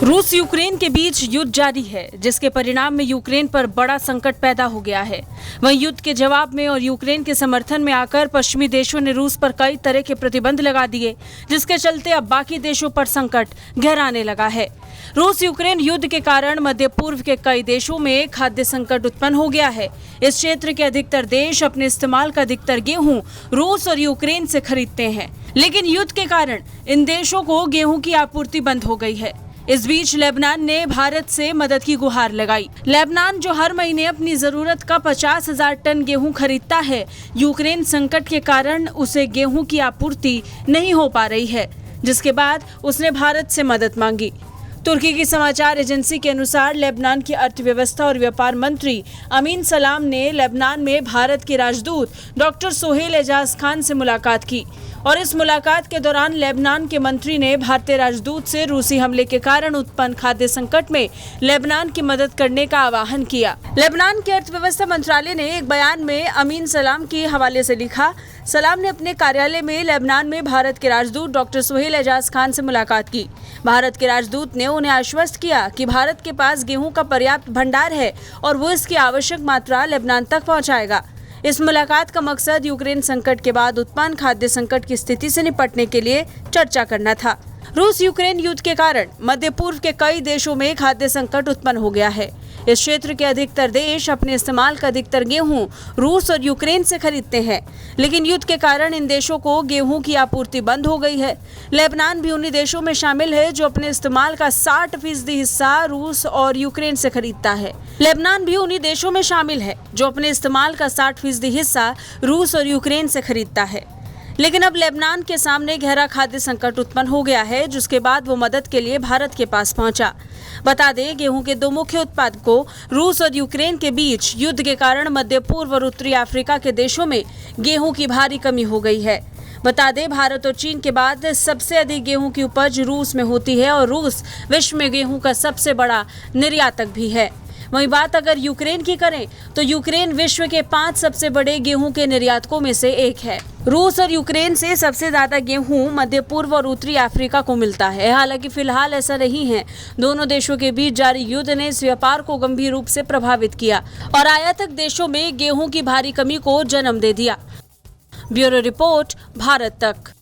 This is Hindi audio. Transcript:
रूस यूक्रेन के बीच युद्ध जारी है, जिसके परिणाम में यूक्रेन पर बड़ा संकट पैदा हो गया है। वहीं युद्ध के जवाब में और यूक्रेन के समर्थन में आकर पश्चिमी देशों ने रूस पर कई तरह के प्रतिबंध लगा दिए, जिसके चलते अब बाकी देशों पर संकट गहराने लगा है। रूस यूक्रेन युद्ध के कारण मध्य पूर्व के कई देशों में खाद्य संकट उत्पन्न हो गया है। इस क्षेत्र के अधिकतर देश अपने इस्तेमाल का अधिकतर गेहूं रूस और यूक्रेन से खरीदते हैं, लेकिन युद्ध के कारण इन देशों को गेहूं की आपूर्ति बंद हो गई है। इस बीच लेबनान ने भारत से मदद की गुहार लगाई। लेबनान, जो हर महीने अपनी जरूरत का 50,000 टन गेहूं खरीदता है, यूक्रेन संकट के कारण उसे गेहूं की आपूर्ति नहीं हो पा रही है, जिसके बाद उसने भारत से मदद मांगी। तुर्की की समाचार एजेंसी के अनुसार लेबनान की अर्थव्यवस्था और व्यापार मंत्री अमीन सलाम ने लेबनान में भारत के राजदूत डॉक्टर सोहेल एजाज खान से मुलाकात की और इस मुलाकात के दौरान लेबनान के मंत्री ने भारतीय राजदूत से रूसी हमले के कारण उत्पन्न खाद्य संकट में लेबनान की मदद करने का आह्वान किया। लेबनान के अर्थव्यवस्था मंत्रालय ने एक बयान में अमीन सलाम के हवाले से लिखा, सलाम ने अपने कार्यालय में लेबनान में भारत के राजदूत डॉक्टर सोहेल एजाज खान से मुलाकात की। भारत के राजदूत ने उन्हें आश्वस्त किया कि भारत के पास गेहूं का पर्याप्त भंडार है और वो इसकी आवश्यक मात्रा लेबनान तक पहुंचाएगा। इस मुलाकात का मकसद यूक्रेन संकट के बाद उत्पन्न खाद्य संकट की स्थिति से निपटने के लिए चर्चा करना था। रूस यूक्रेन युद्ध के कारण मध्य पूर्व के कई देशों में खाद्य संकट उत्पन्न हो गया है। इस क्षेत्र के अधिकतर देश अपने इस्तेमाल का अधिकतर गेहूं रूस और यूक्रेन से खरीदते हैं, लेकिन युद्ध के कारण इन देशों को गेहूं की आपूर्ति बंद हो गई है। लेबनान भी उन्हीं देशों में शामिल है जो अपने इस्तेमाल का 60% हिस्सा रूस और यूक्रेन से खरीदता है। लेबनान भी उन्हीं देशों में शामिल है जो अपने इस्तेमाल का 60% हिस्सा रूस और यूक्रेन से खरीदता है। लेकिन अब लेबनान के सामने गहरा खाद्य संकट उत्पन्न हो गया है, जिसके बाद वो मदद के लिए भारत के पास पहुंचा। बता दें, गेहूं के दो मुख्य उत्पादकों रूस और यूक्रेन के बीच युद्ध के कारण मध्य पूर्व और उत्तरी अफ्रीका के देशों में गेहूं की भारी कमी हो गई है। बता दें, भारत और चीन के बाद सबसे अधिक गेहूं की उपज रूस में होती है और रूस विश्व में गेहूं का सबसे बड़ा निर्यातक भी है। वहीं बात अगर यूक्रेन की करें तो यूक्रेन विश्व के 5 सबसे बड़े गेहूं के निर्यातकों में से एक है। रूस और यूक्रेन से सबसे ज्यादा गेहूं मध्य पूर्व और उत्तरी अफ्रीका को मिलता है। हालांकि फिलहाल ऐसा नहीं है। दोनों देशों के बीच जारी युद्ध ने इस व्यापार को गंभीर रूप से प्रभावित किया और आयातक देशों में गेहूं की भारी कमी को जन्म दे दिया। ब्यूरो रिपोर्ट, भारत तक।